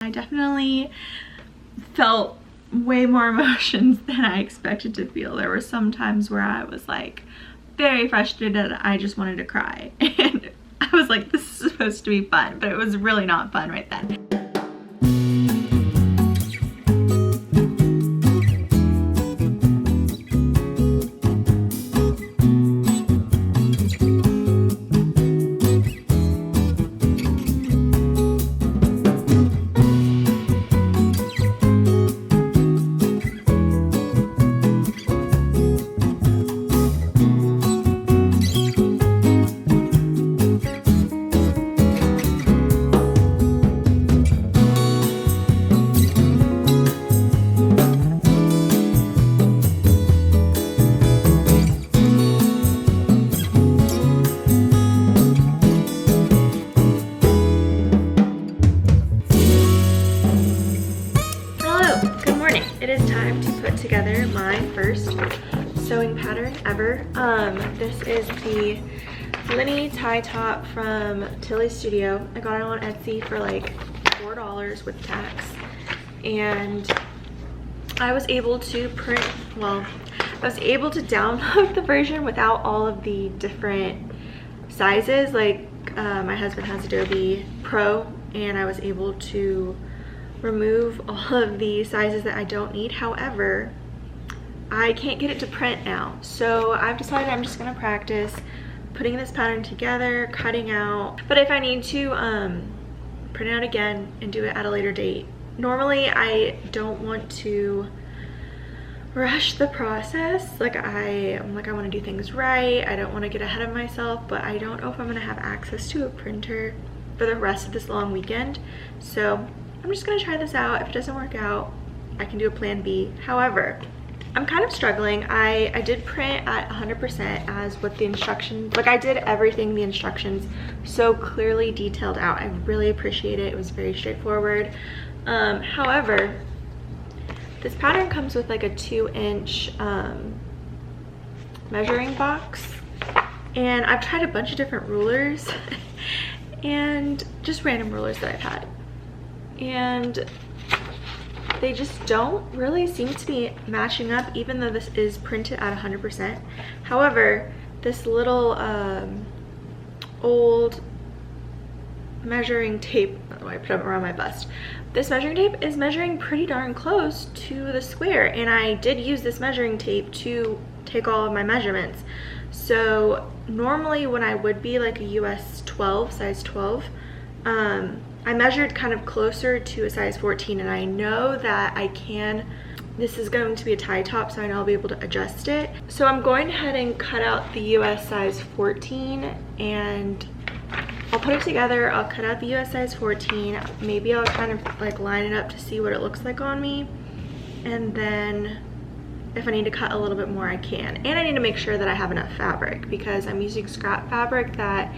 I definitely felt way more emotions than I expected to feel. There were some times where I was like very frustrated. I just wanted to cry. And I was like, this is supposed to be fun, but it was really not fun right then. Together my first sewing pattern ever. This is the Lennie tie top from Tilly's Studio. I got it on Etsy for like $4 with tax, and I was able to download the version without all of the different sizes. Like my husband has Adobe Pro, and I was able to remove all of the sizes that I don't need. However, I can't get it to print now, so I've decided I'm just gonna practice putting this pattern together, cutting out. But if I need to print it out again and do it at a later date. Normally I don't want to rush the process. I'm like I want to do things right. I don't want to get ahead of myself, but I don't know if I'm gonna have access to a printer for the rest of this long weekend. So I'm just gonna try this out. If it doesn't work out, I can do a plan B. However, I'm kind of struggling. I did print at 100% as what the instructions, like I did everything the instructions so clearly detailed out. I really appreciate it. It was very straightforward. However, this pattern comes with like a 2-inch measuring box, and I've tried a bunch of different rulers and just random rulers that I've had, and they just don't really seem to be matching up, even though this is printed at 100%. However, this little old measuring tape, oh, I put it around my bust. This measuring tape is measuring pretty darn close to the square, and I did use this measuring tape to take all of my measurements. So normally when I would be like a US 12, size 12, I measured kind of closer to a size 14, and I know that I can, this is going to be a tie top, so I know I'll be able to adjust it. So I'm going ahead and cut out the US size 14, and I'll put it together. I'll cut out the US size 14. Maybe I'll kind of like line it up to see what it looks like on me, and then if I need to cut a little bit more, I can. And I need to make sure that I have enough fabric, because I'm using scrap fabric that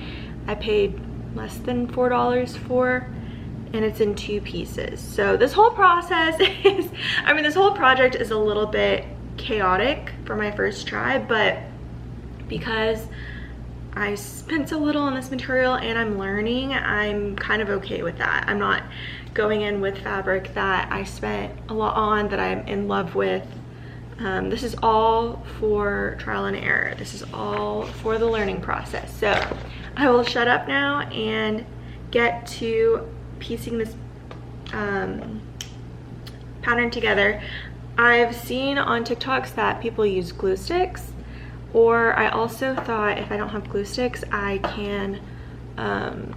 I paid less than $4 for, and it's in 2 pieces. So this whole process is, I mean, this whole project is a little bit chaotic for my first try, but because I spent so little on this material and I'm learning, I'm kind of okay with that. I'm not going in with fabric that I spent a lot on, that I'm in love with. This is all for trial and error. This is all for the learning process. So I will shut up now and get to piecing this pattern together. I've seen on TikToks that people use glue sticks, or I also thought if I don't have glue sticks, I can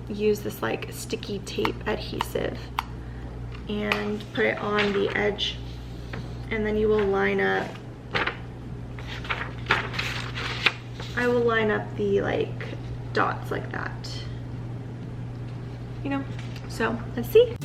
use this like sticky tape adhesive and put it on the edge, and then you will line up, I will line up the like dots like that, you know. So let's see.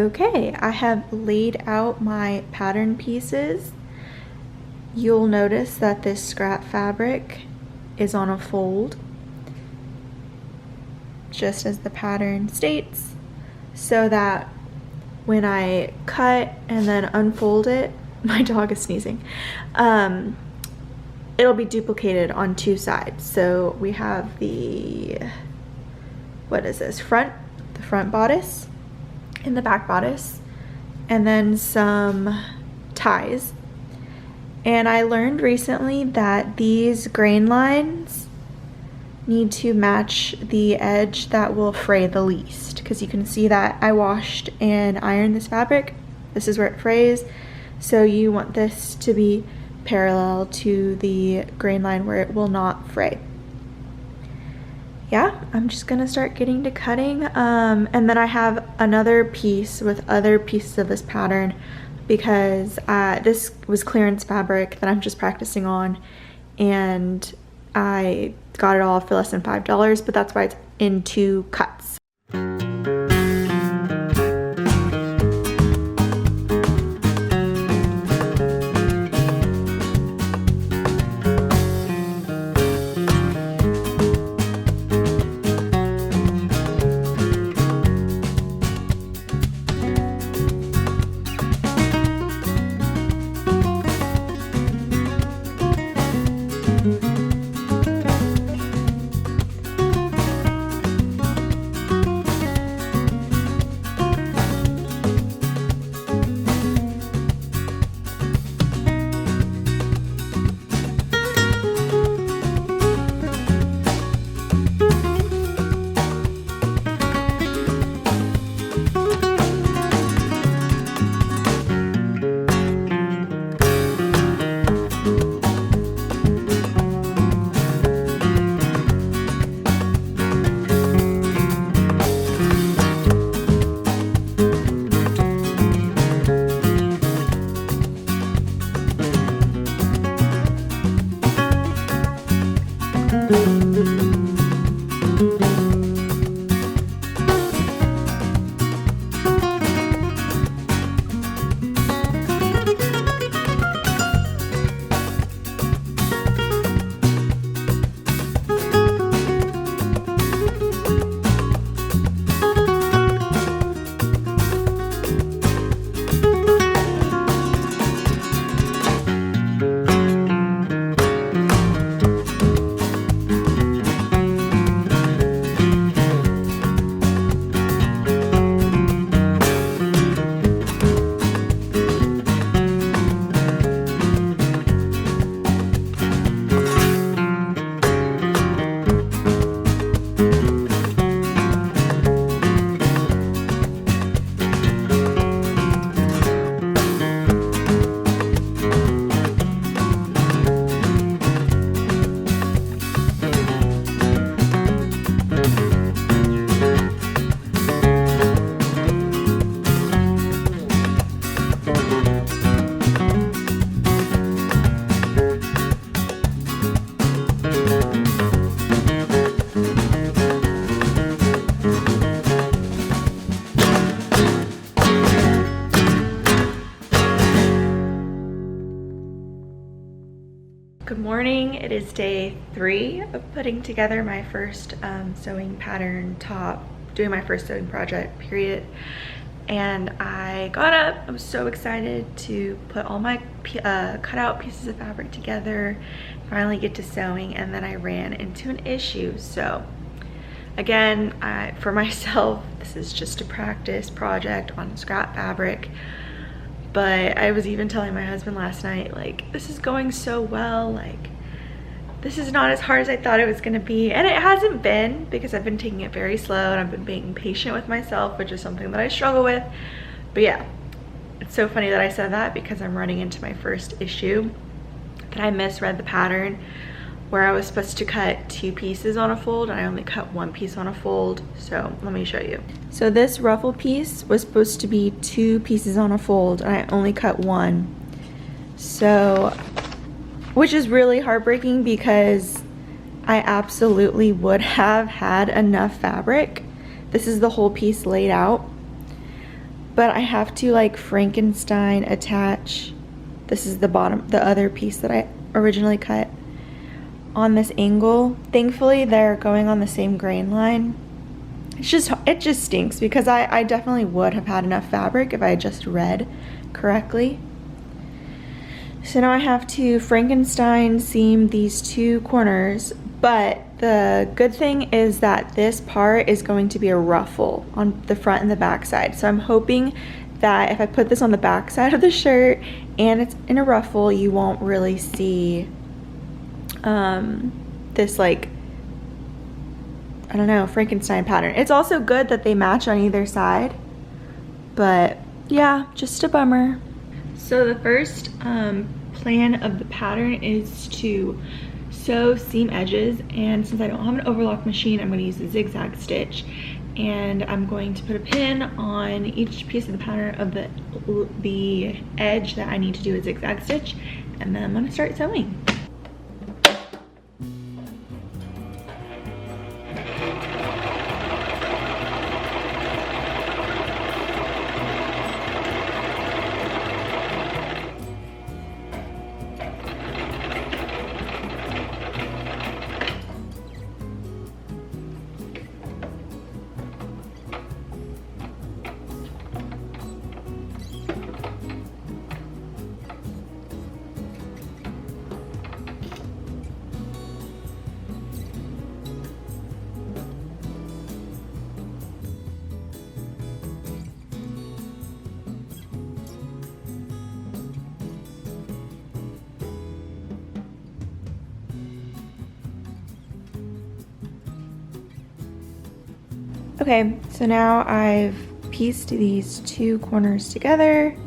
Okay, I have laid out my pattern pieces. You'll notice that this scrap fabric is on a fold, just as the pattern states, so that when I cut and then unfold it, my dog is sneezing, it'll be duplicated on two sides. So we have the, what is this, the front bodice and the back bodice, and then some ties. And I learned recently that these grain lines need to match the edge that will fray the least, because you can see that I washed and ironed this fabric. This is where it frays, so you want this to be parallel to the grain line where it will not fray. Yeah, I'm just gonna start getting to cutting, and then I have another piece with other pieces of this pattern, because this was clearance fabric that I'm just practicing on, and I got it all for less than $5, but that's why it's in two cuts. Good morning. It is day 3 of putting together my first sewing pattern top, doing my first sewing project, period. And I got up, I was so excited to put all my cut out pieces of fabric together, finally get to sewing, and then I ran into an issue. So again, for myself, this is just a practice project on scrap fabric. But I was even telling my husband last night, like, this is going so well, like, this is not as hard as I thought it was gonna be. And it hasn't been, because I've been taking it very slow and I've been being patient with myself, which is something that I struggle with. But yeah, it's so funny that I said that, because I'm running into my first issue, that I misread the pattern where I was supposed to cut 2 pieces on a fold and I only cut 1 piece on a fold. So let me show you. So this ruffle piece was supposed to be 2 pieces on a fold and I only cut 1. So, which is really heartbreaking, because I absolutely would have had enough fabric. This is the whole piece laid out. but I have to like Frankenstein attach, this is the bottom, the other piece that I originally cut, on this angle. Thankfully they're going on the same grain line. It just stinks because I definitely would have had enough fabric if I had just read correctly. So now I have to Frankenstein seam these two corners, but the good thing is that this part is going to be a ruffle on the front and the back side. So I'm hoping that if I put this on the back side of the shirt and it's in a ruffle, you won't really see this like, I don't know, Frankenstein pattern. It's also good that they match on either side, but yeah, just a bummer. So the first plan of the pattern is to sew seam edges, and since I don't have an overlock machine, I'm going to use a zigzag stitch, and I'm going to put a pin on each piece of the pattern of the edge that I need to do a zigzag stitch, and then I'm going to start sewing. Okay, so now I've pieced these two corners together.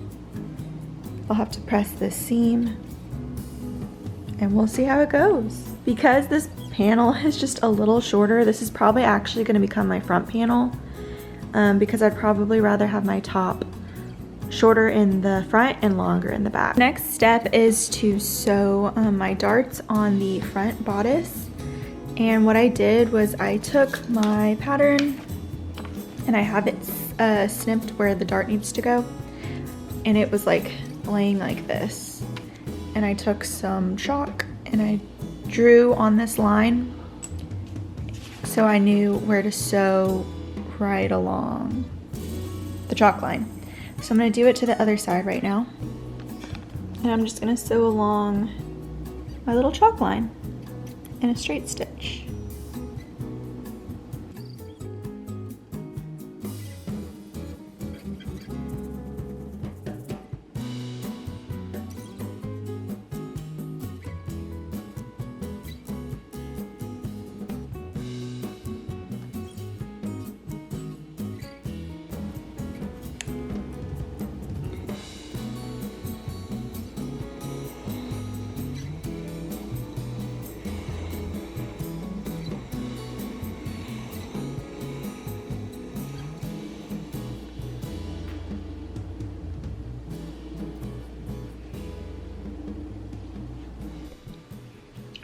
I'll have to press this seam and we'll see how it goes. Because this panel is just a little shorter, this is probably actually going to become my front panel, because I'd probably rather have my top shorter in the front and longer in the back. Next step is to sew my darts on the front bodice. And what I did was I took my pattern and I have it snipped where the dart needs to go, and it was like laying like this, and I took some chalk and I drew on this line so I knew where to sew right along the chalk line. So I'm going to do it to the other side right now, and I'm just going to sew along my little chalk line in a straight stitch.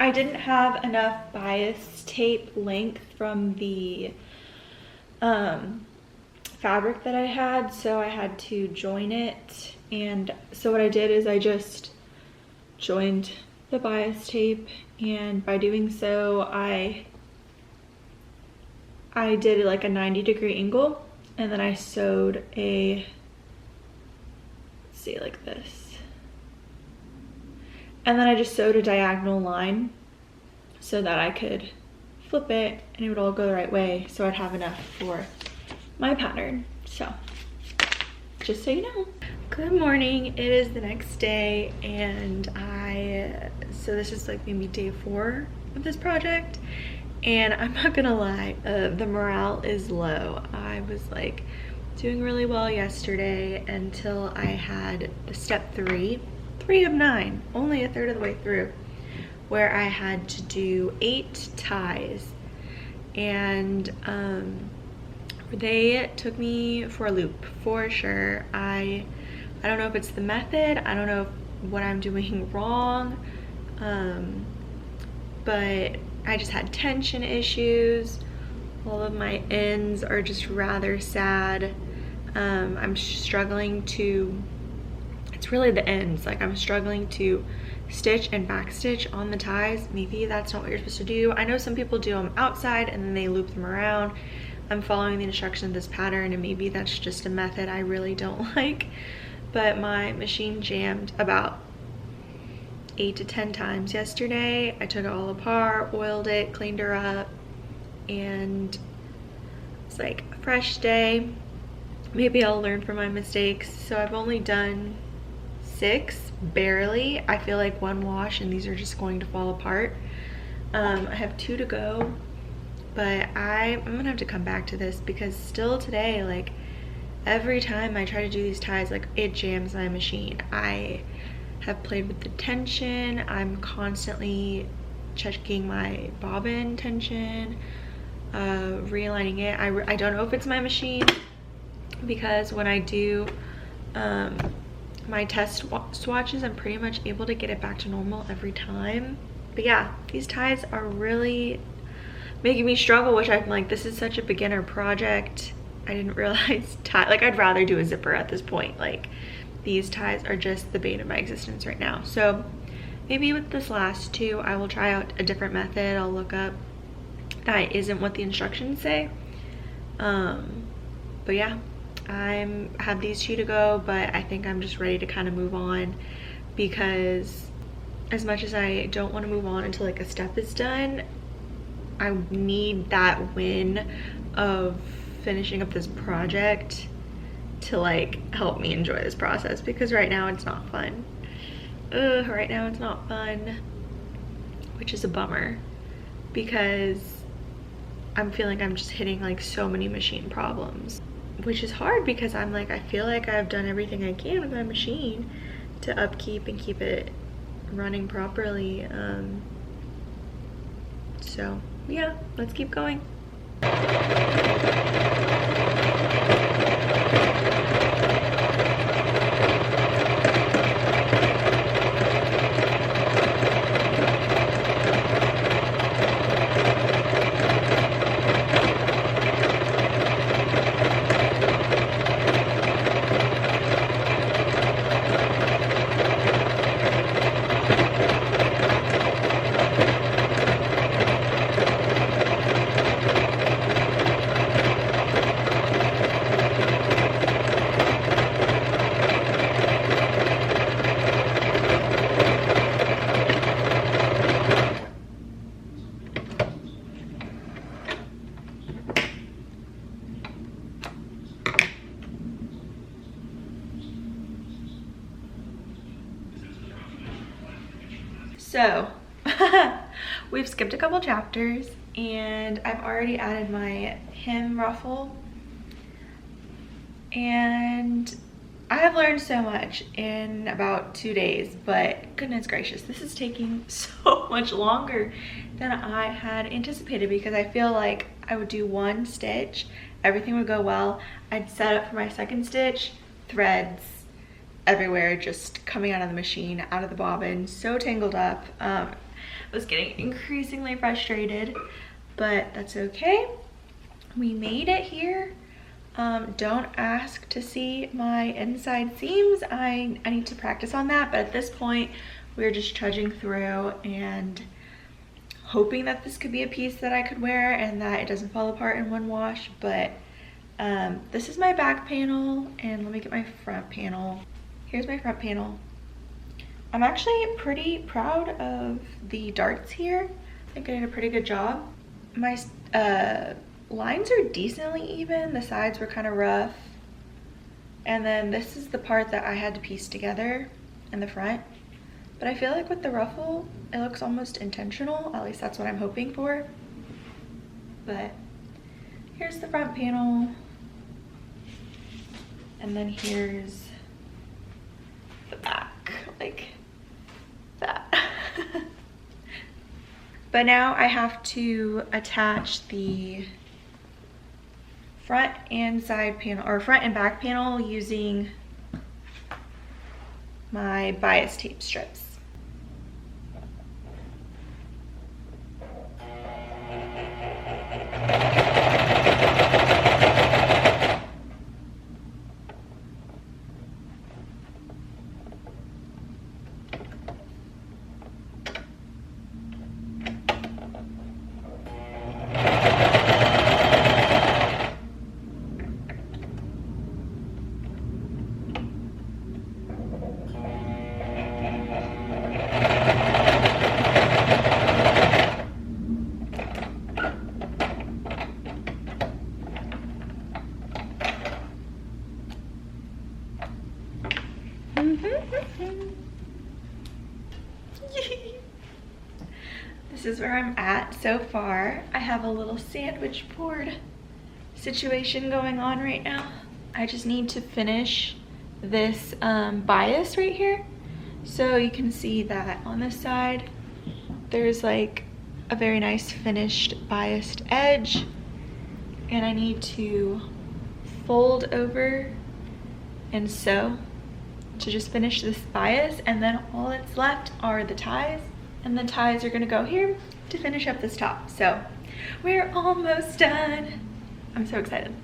I didn't have enough bias tape length from the fabric that I had, so I had to join it. And so what I did is I just joined the bias tape, and by doing so I did like a 90-degree angle, and then I sewed a, let's see, like this. And then I just sewed a diagonal line so that I could flip it and it would all go the right way, so I'd have enough for my pattern. So, just so you know. Good morning, it is the next day, and so this is like maybe day 4 of this project, and I'm not gonna lie, the morale is low. I was like doing really well yesterday until I had the step 3 of 9, only a third of the way through, where I had to do 8 ties, and they took me for a loop for sure. I don't know if it's the method, I don't know what I'm doing wrong, but I just had tension issues. All of my ends are just rather sad. I'm struggling to, it's really the ends, like I'm struggling to stitch and back stitch on the ties. Maybe that's not what you're supposed to do. I know some people do them outside and then they loop them around. I'm following the instructions of this pattern, and maybe that's just a method I really don't like. But my machine jammed about 8 to 10 times yesterday. I took it all apart, oiled it, cleaned her up, and it's like a fresh day. Maybe I'll learn from my mistakes. So I've only done 6, barely. I feel like 1 wash and these are just going to fall apart. I have 2 to go, but I'm gonna have to come back to this because still today, like every time I try to do these ties, like it jams my machine. I have played with the tension. I'm constantly checking my bobbin tension, realigning it. I don't know if it's my machine, because when I do my test swatches, I'm pretty much able to get it back to normal every time. But yeah, these ties are really making me struggle, which I'm like, this is such a beginner project. I didn't realize like I'd rather do a zipper at this point. Like these ties are just the bane of my existence right now. So maybe with this last 2, I will try out a different method. I'll look up that isn't what the instructions say. But yeah, I have these 2 to go, but I think I'm just ready to kind of move on, because as much as I don't want to move on until like a step is done, I need that win of finishing up this project to like help me enjoy this process, because right now it's not fun. Right now it's not fun, which is a bummer, because I'm feeling I'm just hitting like so many machine problems, which is hard because I'm like, I feel like I've done everything I can with my machine to upkeep and keep it running properly. So yeah, let's keep going. So we've skipped a couple chapters and I've already added my hem ruffle, and I have learned so much in about 2 days, but goodness gracious, this is taking so much longer than I had anticipated, because I feel like I would do 1 stitch, everything would go well, I'd set up for my 2nd stitch, threads everywhere just coming out of the machine, out of the bobbin, so tangled up. I was getting increasingly frustrated, but that's okay. We made it here. Don't ask to see my inside seams. I need to practice on that, but at this point we're just trudging through and hoping that this could be a piece that I could wear and that it doesn't fall apart in 1 wash. But this is my back panel, and let me get my front panel. Here's my front panel. I'm actually pretty proud of the darts here. I think I did a pretty good job. My lines are decently even. The sides were kind of rough. And then this is the part that I had to piece together in the front. But I feel like with the ruffle, it looks almost intentional. At least that's what I'm hoping for. But here's the front panel. And then here's the back, like that. But now I have to attach the front and side panel, or front and back panel, using my bias tape strips. This is where I'm at so far. I have a little sandwich board situation going on right now. I just need to finish this bias right here. So you can see that on this side, there's like a very nice finished biased edge. And I need to fold over and sew to just finish this bias, and then all that's left are the ties, and the ties are gonna go here to finish up this top. So we're almost done. I'm so excited.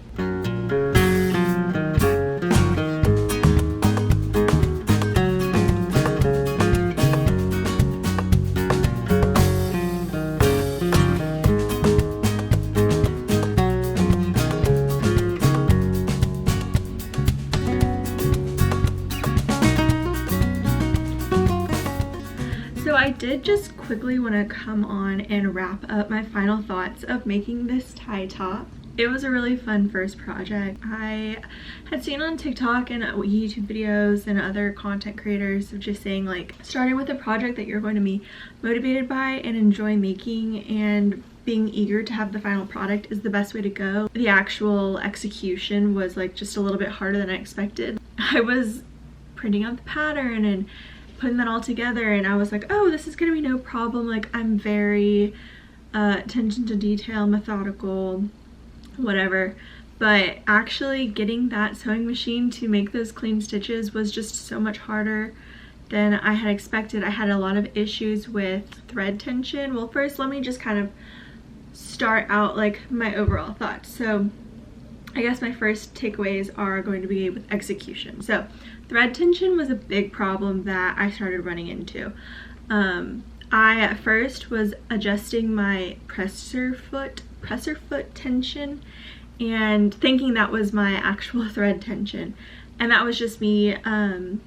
So I did just quickly want to come on and wrap up my final thoughts of making this tie top. It was a really fun first project. I had seen on TikTok and YouTube videos and other content creators of just saying like starting with a project that you're going to be motivated by and enjoy making, and being eager to have the final product is the best way to go. The actual execution was like just a little bit harder than I expected. I was printing out the pattern and putting that all together, and I was like, oh, this is gonna be no problem. Like, I'm very attention to detail, methodical, whatever. But actually getting that sewing machine to make those clean stitches was just so much harder than I had expected. I had a lot of issues with thread tension. Well, first let me just kind of start out like my overall thoughts. So I guess my first takeaways are going to be with execution. So thread tension was a big problem that I started running into. I at first was adjusting my presser foot tension and thinking that was my actual thread tension, and that was just me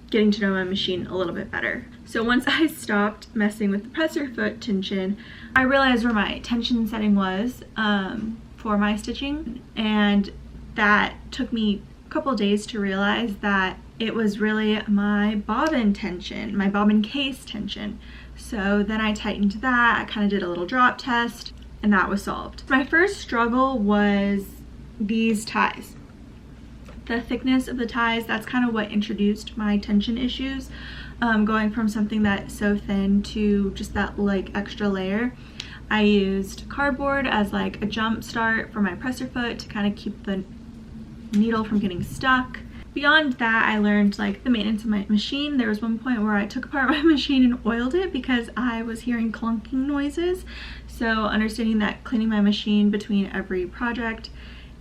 getting to know my machine a little bit better. So once I stopped messing with the presser foot tension, I realized where my tension setting was for my stitching, and that took me a couple days to realize that it was really my bobbin tension, my bobbin case tension. So then I tightened that, I kind of did a little drop test, and that was solved. My first struggle was these ties. The thickness of the ties, that's kind of what introduced my tension issues, going from something that's so thin to just that like extra layer. I used cardboard as like a jump start for my presser foot to kind of keep the needle from getting stuck. Beyond that, I learned like the maintenance of my machine. There was one point where I took apart my machine and oiled it because I was hearing clunking noises. So understanding that cleaning my machine between every project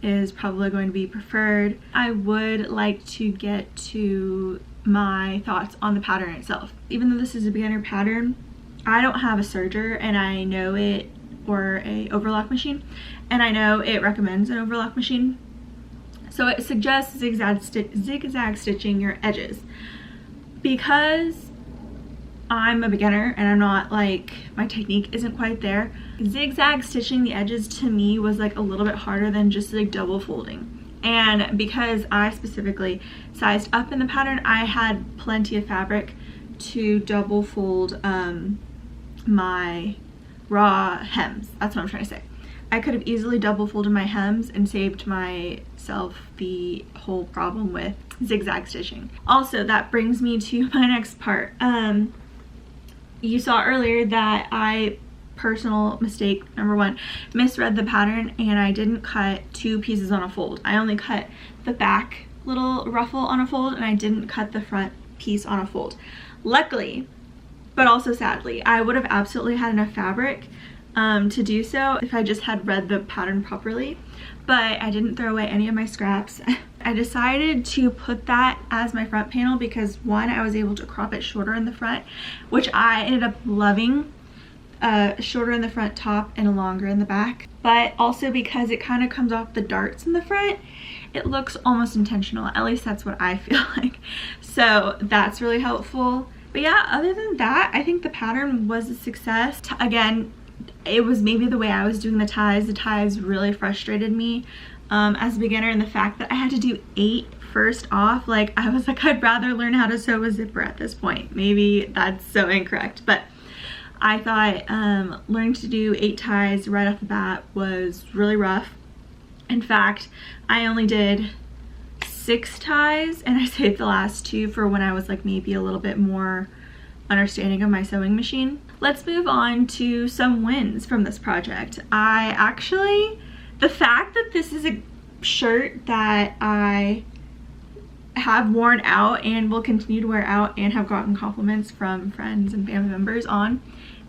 is probably going to be preferred. I would like to get to my thoughts on the pattern itself. Even though this is a beginner pattern, I don't have a serger, and I know it, or a overlock machine, and I know it recommends an overlock machine. So it suggests zigzag stitching your edges. Because I'm a beginner and I'm not like, my technique isn't quite there, zigzag stitching the edges to me was like a little bit harder than just like double folding. And because I specifically sized up in the pattern, I had plenty of fabric to double fold my raw hems. That's what I'm trying to say. I could have easily double folded my hems and saved myself the whole problem with zigzag stitching. Also, that brings me to my next part. You saw earlier that I, personal mistake number one, misread the pattern and I didn't cut two pieces on a fold. I only cut the back little ruffle on a fold and I didn't cut the front piece on a fold. Luckily, but also sadly, I would have absolutely had enough fabric to do so if I just had read the pattern properly, but I didn't throw away any of my scraps. I decided to put that as my front panel because one, I was able to crop it shorter in the front, which I ended up loving, shorter in the front top and longer in the back, but also because it kind of comes off the darts in the front, it looks almost intentional. At least that's what I feel like. So that's really helpful. But yeah, other than that, I think the pattern was a success. Again, it was maybe the way I was doing the ties. The ties really frustrated me as a beginner, and the fact that I had to do 8 first off, like I was like, I'd rather learn how to sew a zipper at this point. Maybe that's so incorrect, but I thought learning to do 8 ties right off the bat was really rough. In fact, I only did 6 ties, and I saved the last 2 for when I was like maybe a little bit more understanding of my sewing machine. Let's move on to some wins from this project. The fact that this is a shirt that I have worn out and will continue to wear out and have gotten compliments from friends and family members on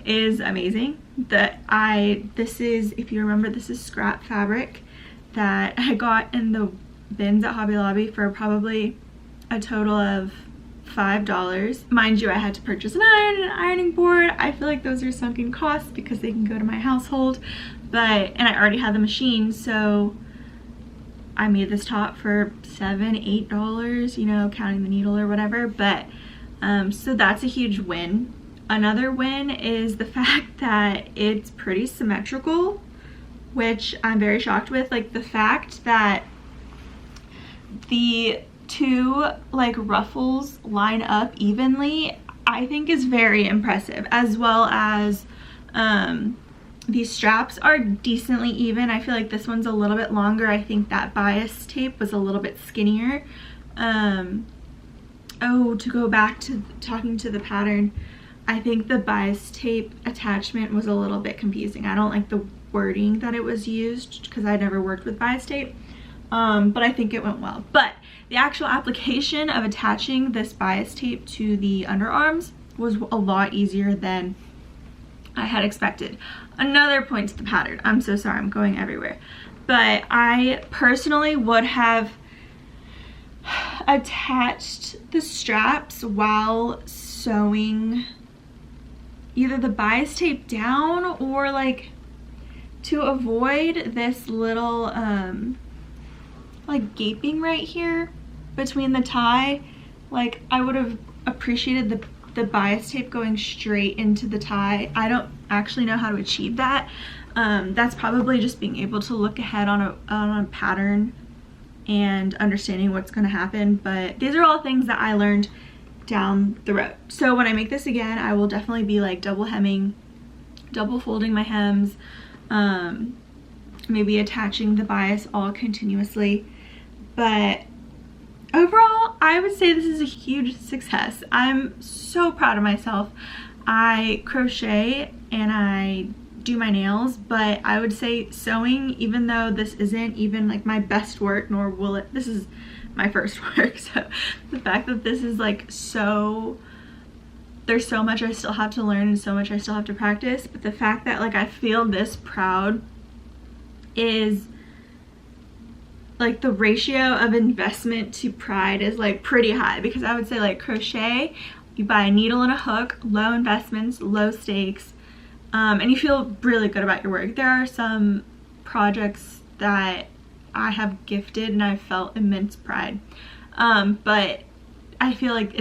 is amazing. This is, if you remember, this is scrap fabric that I got in the bins at Hobby Lobby for probably a total of $5. Mind you, I had to purchase an iron and an ironing board. I feel like those are sunken costs because they can go to my household, and I already had the machine, so I made this top for $7, $8, you know, counting the needle or whatever. But so that's a huge win. Another win is the fact that it's pretty symmetrical, which I'm very shocked with. Like the fact that the 2 like ruffles line up evenly, I think is very impressive, as well as these straps are decently even. I feel like this one's a little bit longer. I think that bias tape was a little bit skinnier. Oh, to go back to talking to the pattern, I think the bias tape attachment was a little bit confusing. I don't like the wording that it was used because I never worked with bias tape, but I think it went well. But the actual application of attaching this bias tape to the underarms was a lot easier than I had expected. Another point to the pattern, I'm so sorry, I'm going everywhere, but I personally would have attached the straps while sewing either the bias tape down, or like to avoid this little like gaping right here between the tie. Like I would have appreciated the bias tape going straight into the tie. I don't actually know how to achieve that. That's probably just being able to look ahead on a pattern and understanding what's going to happen, but these are all things that I learned down the road. So when I make this again, I will definitely be like double hemming, double folding my hems, maybe attaching the bias all continuously. But overall, I would say this is a huge success. I'm so proud of myself. I crochet and I do my nails, but I would say sewing, even though this isn't even like my best work, nor will it, this is my first work, so the fact that this is like there's so much I still have to learn and so much I still have to practice, but the fact that like I feel this proud is like the ratio of investment to pride is like pretty high, because I would say like crochet, you buy a needle and a hook, low investments, low stakes, and you feel really good about your work. There are some projects that I have gifted and I felt immense pride, but I feel like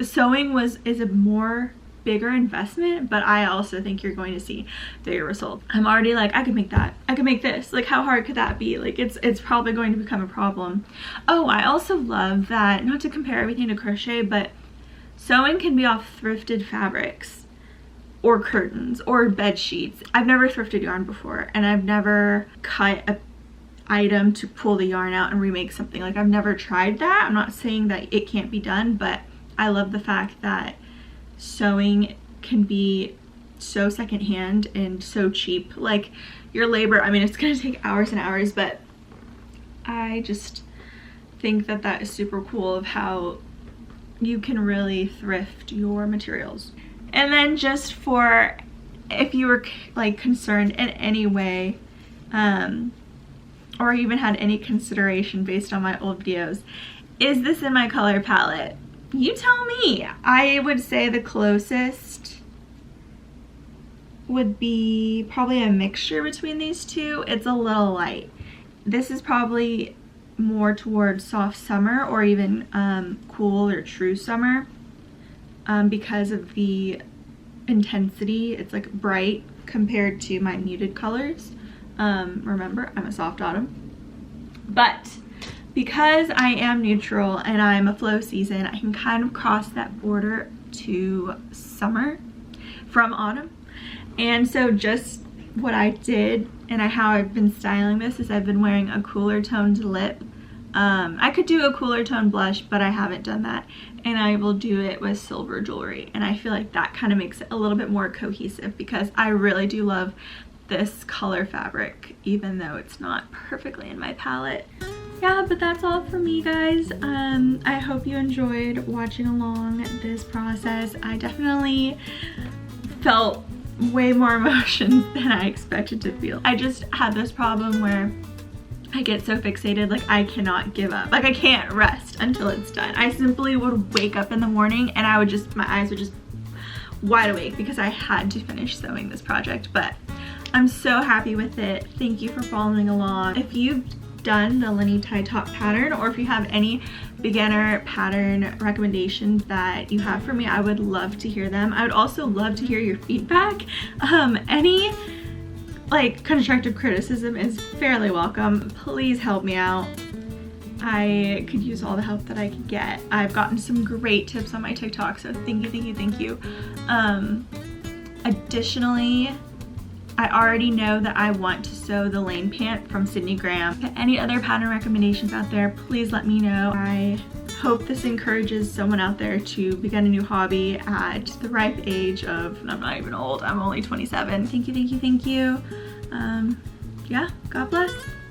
sewing is a more bigger investment, but I also think you're going to see bigger results. I'm already like, I could make that, I could make this, like how hard could that be? Like it's probably going to become a problem. Oh, I also love that, not to compare everything to crochet, but sewing can be off thrifted fabrics or curtains or bed sheets. I've never thrifted yarn before, and I've never cut a item to pull the yarn out and remake something. Like I've never tried that. I'm not saying that it can't be done, but I love the fact that sewing can be so secondhand and so cheap. Like your labor, I mean, it's gonna take hours and hours, but I just think that that is super cool of how you can really thrift your materials. And then just for, if you were like concerned in any way, or even had any consideration based on my old videos, is this in my color palette? You tell me. I would say the closest would be probably a mixture between these two. It's a little light. This is probably more towards soft summer, or even cool or true summer, because of the intensity. It's like bright compared to my muted colors. Remember, I'm a soft autumn, but because I am neutral and I'm a flow season, I can kind of cross that border to summer from autumn. And so just what I did and how I've been styling this is I've been wearing a cooler toned lip. I could do a cooler tone blush, but I haven't done that, and I will do it with silver jewelry, and I feel like that kind of makes it a little bit more cohesive because I really do love this color fabric even though it's not perfectly in my palette. Yeah, but that's all for me, guys. I hope you enjoyed watching along this process. I definitely felt way more emotions than I expected to feel. I just had this problem where I get so fixated, like I cannot give up. Like I can't rest until it's done. I simply would wake up in the morning and I would just, my eyes would just wide awake because I had to finish sewing this project, but I'm so happy with it. Thank you for following along. If you've done the Lennie tie top pattern, or if you have any beginner pattern recommendations that you have for me, I would love to hear them. I would also love to hear your feedback. Any like constructive criticism is fairly welcome. Please help me out. I could use all the help that I could get. I've gotten some great tips on my TikTok, so thank you, thank you, thank you. Additionally, I already know that I want to sew the lane pant from Sydney Graham. If any other pattern recommendations out there, please let me know. I hope this encourages someone out there to begin a new hobby at the ripe age of, I'm not even old, I'm only 27. Thank you, thank you, thank you. Yeah, God bless.